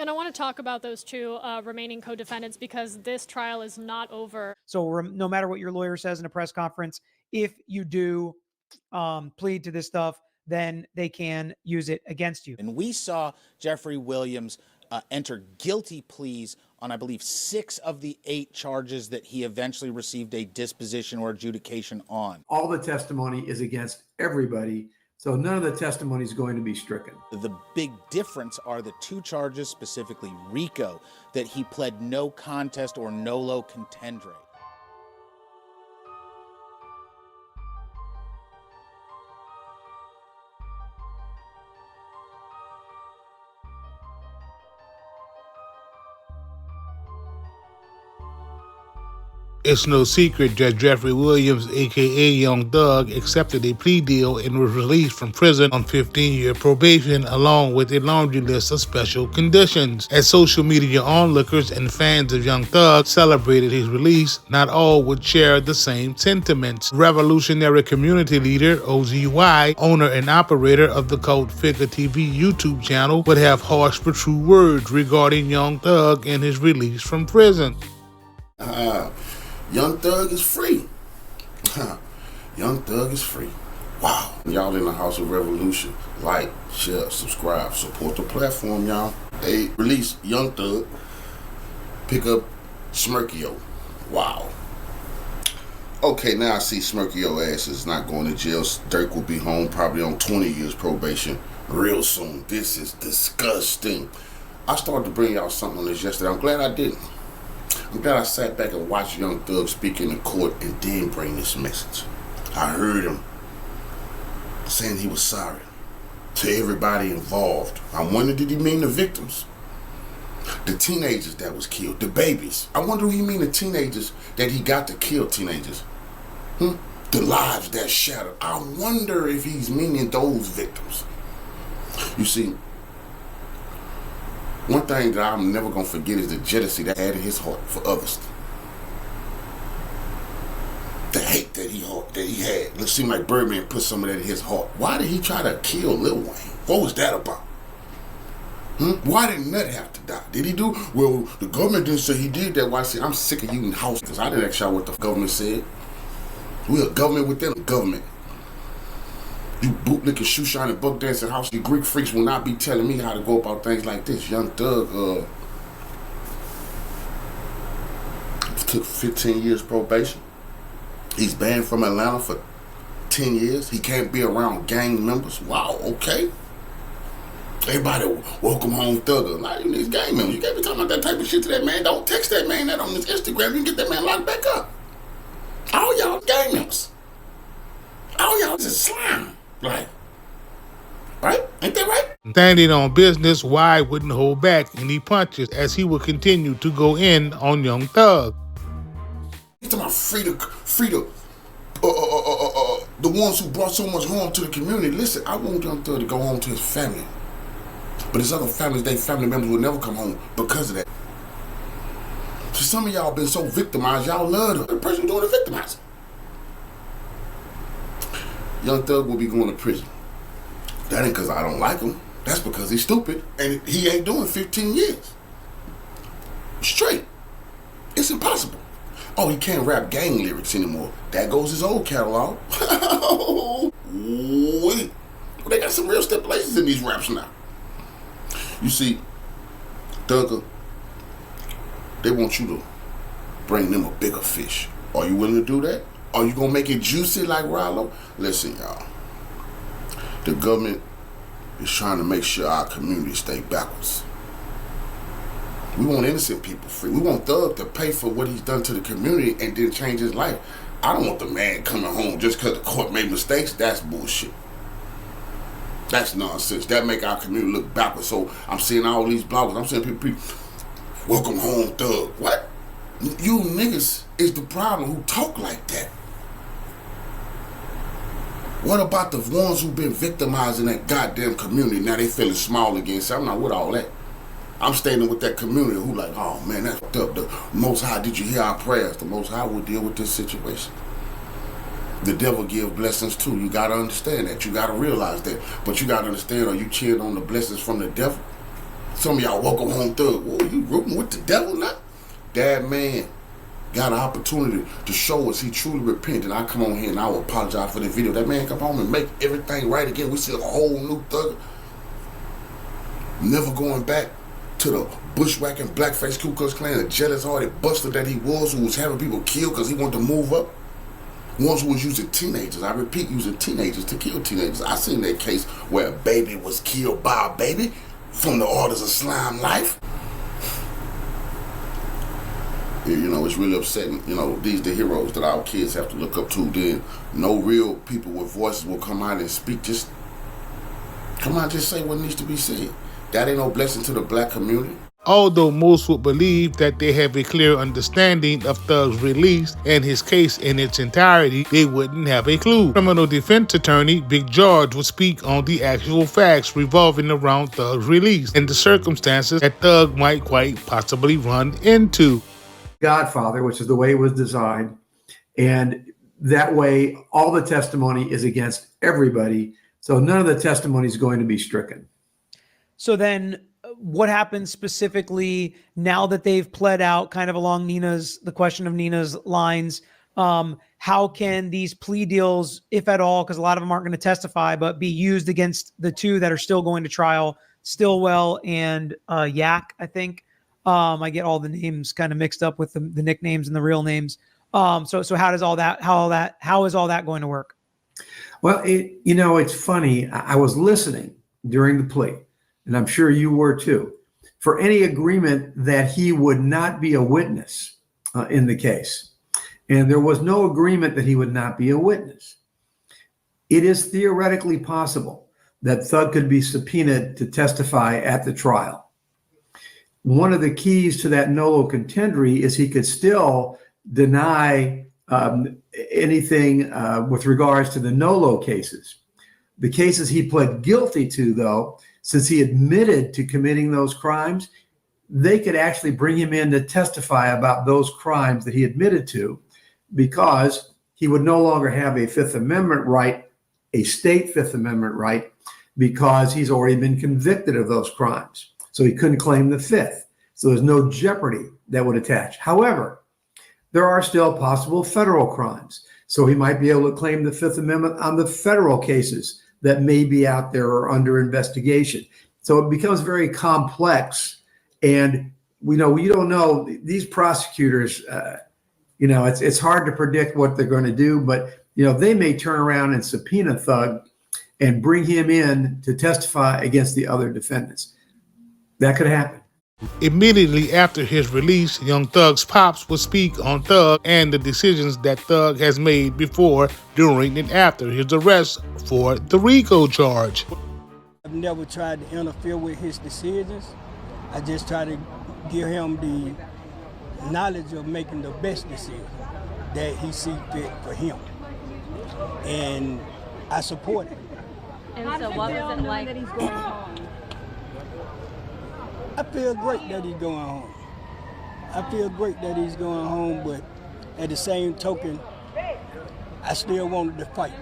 And I want to talk about those two remaining co-defendants because this trial is not over. So no matter what your lawyer says in a press conference, if you do plead to this stuff, then they can use it against you. And we saw Jeffrey Williams enter guilty pleas on, I believe, 6 of the 8 charges that he eventually received a disposition or adjudication on. All the testimony is against everybody, so none of the testimony is going to be stricken. The big difference are the 2 charges, specifically RICO, that he pled no contest or nolo contendere. It's no secret that Jeffrey Williams, aka Young Thug, accepted a plea deal and was released from prison on 15-year probation along with a laundry list of special conditions. As social media onlookers and fans of Young Thug celebrated his release, not all would share the same sentiments. Revolutionary community leader OZY, owner and operator of the Cult Figure TV YouTube channel, would have harsh but true words regarding Young Thug and his release from prison. Young Thug is free. Young Thug is free. Wow. Y'all in the House of Revolution. Like, share, subscribe, support the platform, y'all. They release Young Thug. Pick up Smirkio. Wow. Okay, now I see Smirkio ass is not going to jail. Dirk will be home probably on 20 years probation real soon. This is disgusting. I started to bring y'all something on this yesterday. I'm glad I didn't. I'm glad I sat back and watched Young Thug speak in the court and then bring this message. I heard him saying he was sorry to everybody involved. I wonder, did he mean the victims? The teenagers that was killed, the babies. I wonder, he mean the teenagers that he got to kill teenagers? The lives that shattered. I wonder if he's meaning those victims. You see, one thing that I'm never going to forget is the jealousy that had in his heart for others. The hate that he had. It seemed like Birdman put some of that in his heart. Why did he try to kill Lil Wayne? What was that about? Why did Nut have to die? Did he do? Well, the government didn't say he did that. Why? See, I'm sick of you in house because I didn't ask y'all what the government said. We're a government within a government. You bootlicking, shoe shining, buck dancing house, you Greek freaks will not be telling me how to go about things like this. Young Thug took 15 years probation. He's banned from Atlanta for 10 years. He can't be around gang members. Wow, okay. Everybody, welcome home Thugger. Like, these gang members, you can't be talking about that type of shit to that man. Don't text that man that on his Instagram. You can get that man locked back up. All y'all gang members. All y'all just slime. Right? Ain't that right? Standing on business, Y wouldn't hold back any punches as he would continue to go in on Young Thug. He's talking about free the ones who brought so much harm to the community. Listen, I want Young Thug to go home to his family. But his other families, their family members will never come home because of that. So some of y'all been so victimized, y'all love the person doing the victimizing. Young Thug will be going to prison. That ain't because I don't like him. That's because he's stupid and he ain't doing 15 years. Straight. It's impossible. Oh, he can't rap gang lyrics anymore. That goes his old catalog. Wait. They got some real stipulations in these raps now. You see, Thugger, they want you to bring them a bigger fish. Are you willing to do that? Are you gonna make it juicy like Rollo? Listen, y'all. The government is trying to make sure our community stay backwards. We want innocent people free. We want Thug to pay for what he's done to the community and then change his life. I don't want the man coming home just because the court made mistakes. That's bullshit. That's nonsense. That make our community look backwards. So I'm seeing all these bloggers. I'm seeing people, welcome home Thug. What? You niggas is the problem who talk like that. What about the ones who've been victimized in that goddamn community? Now they feeling small again. So I'm not with all that. I'm standing with that community who like, oh man, that's fucked up. The Most High, did you hear our prayers? The Most High will deal with this situation. The devil give blessings too. You gotta understand that. You gotta realize that. But you gotta understand, are you cheering on the blessings from the devil? Some of y'all welcome home thug. Whoa, you rooting with the devil now? That man got an opportunity to show us he truly repented. And I come on here and I will apologize for the video. That man come home and make everything right again. We see a whole new thug. Never going back to the bushwhacking blackface Ku Klux Klan, the jealous-hearted buster that he was, who was having people killed because he wanted to move up. Ones who was using teenagers, I repeat, using teenagers to kill teenagers. I seen that case where a baby was killed by a baby from the Orders of Slime Life. You know, it's really upsetting. You know, these the heroes that our kids have to look up to. Then no real people with voices will come out and speak. Just come out, just say what needs to be said. That ain't no blessing to the black community. Although most would believe that they have a clear understanding of Thug's release and his case in its entirety, they wouldn't have a clue. Criminal defense attorney Big George would speak on the actual facts revolving around Thug's release and the circumstances that Thug might quite possibly run into. Godfather, which is the way it was designed. And that way, all the testimony is against everybody. So none of the testimony is going to be stricken. So then what happens specifically now that they've pled out kind of along the question of Nina's lines? How can these plea deals, if at all, because a lot of them aren't going to testify, but be used against the two that are still going to trial, Stillwell and Yak, I think. I get all the names kind of mixed up with the nicknames and the real names. So how is all that going to work? Well, it's funny. I was listening during the plea, and I'm sure you were too, for any agreement that he would not be a witness in the case. And there was no agreement that he would not be a witness. It is theoretically possible that Thug could be subpoenaed to testify at the trial. One of the keys to that nolo contendere is he could still deny anything with regards to the nolo cases. The cases he pled guilty to, though, since he admitted to committing those crimes, they could actually bring him in to testify about those crimes that he admitted to, because he would no longer have a Fifth Amendment right, a state Fifth Amendment right, because he's already been convicted of those crimes. So he couldn't claim the Fifth. So there's no jeopardy that would attach. However, there are still possible federal crimes. So he might be able to claim the Fifth Amendment on the federal cases that may be out there or under investigation. So it becomes very complex. And we don't know, these prosecutors, it's hard to predict what they're going to do, but they may turn around and subpoena Thug and bring him in to testify against the other defendants. That could happen. Immediately after his release, Young Thug's pops would speak on Thug and the decisions that Thug has made before, during, and after his arrest for the RICO charge. I've never tried to interfere with his decisions. I just try to give him the knowledge of making the best decision that he sees fit for him. And I support it. And so what was it like? That he's going home? I feel great that he's going home. I feel great that he's going home, but at the same token, I still wanted to fight.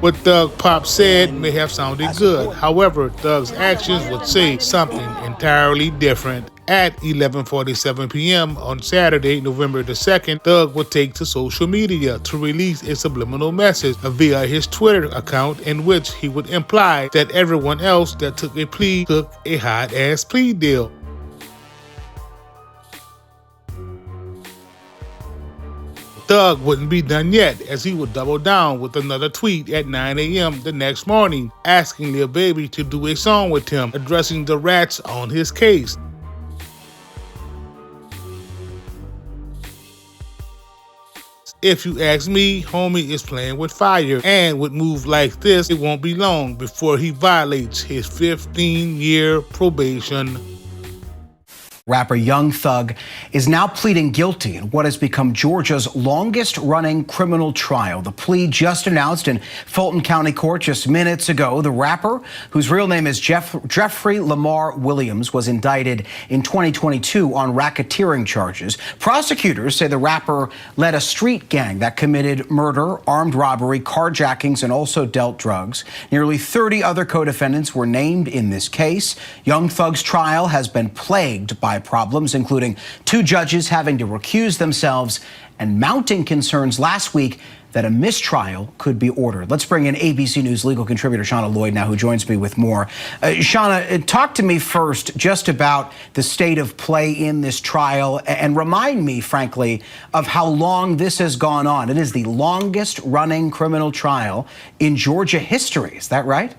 What Thug Pop said may have sounded good. However, Thug's actions would say something entirely different. At 11:47 p.m. on Saturday, November the 2nd, Thug would take to social media to release a subliminal message via his Twitter account in which he would imply that everyone else that took a plea took a hot-ass plea deal. Thug wouldn't be done yet, as he would double down with another tweet at 9 a.m. the next morning, asking Lil Baby to do a song with him, addressing the rats on his case. If you ask me, homie is playing with fire, and with moves like this, it won't be long before he violates his 15-year probation. Rapper Young Thug is now pleading guilty in what has become Georgia's longest-running criminal trial. The plea just announced in Fulton County Court just minutes ago. The rapper, whose real name is Jeffrey Lamar Williams, was indicted in 2022 on racketeering charges. Prosecutors say the rapper led a street gang that committed murder, armed robbery, carjackings, and also dealt drugs. Nearly 30 other co-defendants were named in this case. Young Thug's trial has been plagued by problems, including 2 judges having to recuse themselves and mounting concerns last week that a mistrial could be ordered. Let's bring in ABC News legal contributor Shauna Lloyd now, who joins me with more. Shauna, talk to me first just about the state of play in this trial and remind me, frankly, of how long this has gone on. It is the longest running criminal trial in Georgia history. Is that right?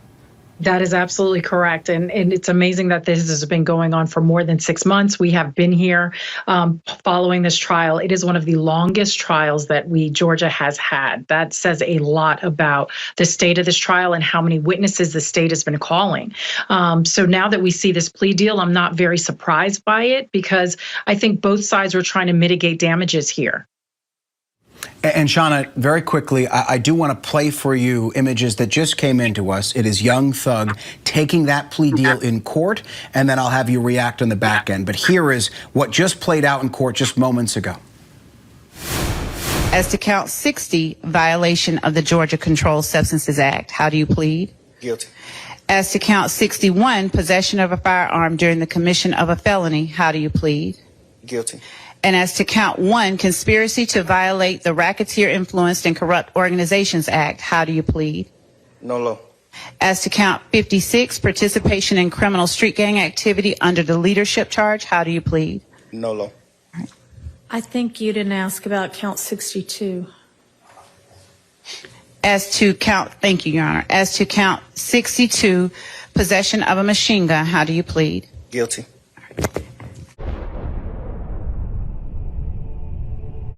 That is absolutely correct. And it's amazing that this has been going on for more than 6 months. We have been here following this trial. It is one of the longest trials that Georgia has had. That says a lot about the state of this trial and how many witnesses the state has been calling. So now that we see this plea deal, I'm not very surprised by it because I think both sides were trying to mitigate damages here. And Shauna, very quickly, I do want to play for you images that just came into us. It is Young Thug taking that plea deal in court, and then I'll have you react on the back end. But here is what just played out in court just moments ago. As to count 60, violation of the Georgia Controlled Substances Act, how do you plead? Guilty. As to count 61, possession of a firearm during the commission of a felony, how do you plead? Guilty. And as to count 1, conspiracy to violate the Racketeer Influenced and Corrupt Organizations Act, how do you plead? No law. As to count 56, participation in criminal street gang activity under the leadership charge, how do you plead? No law. I think you didn't ask about count 62. As to count, thank you, Your Honor. As to count 62, possession of a machine gun, how do you plead? Guilty.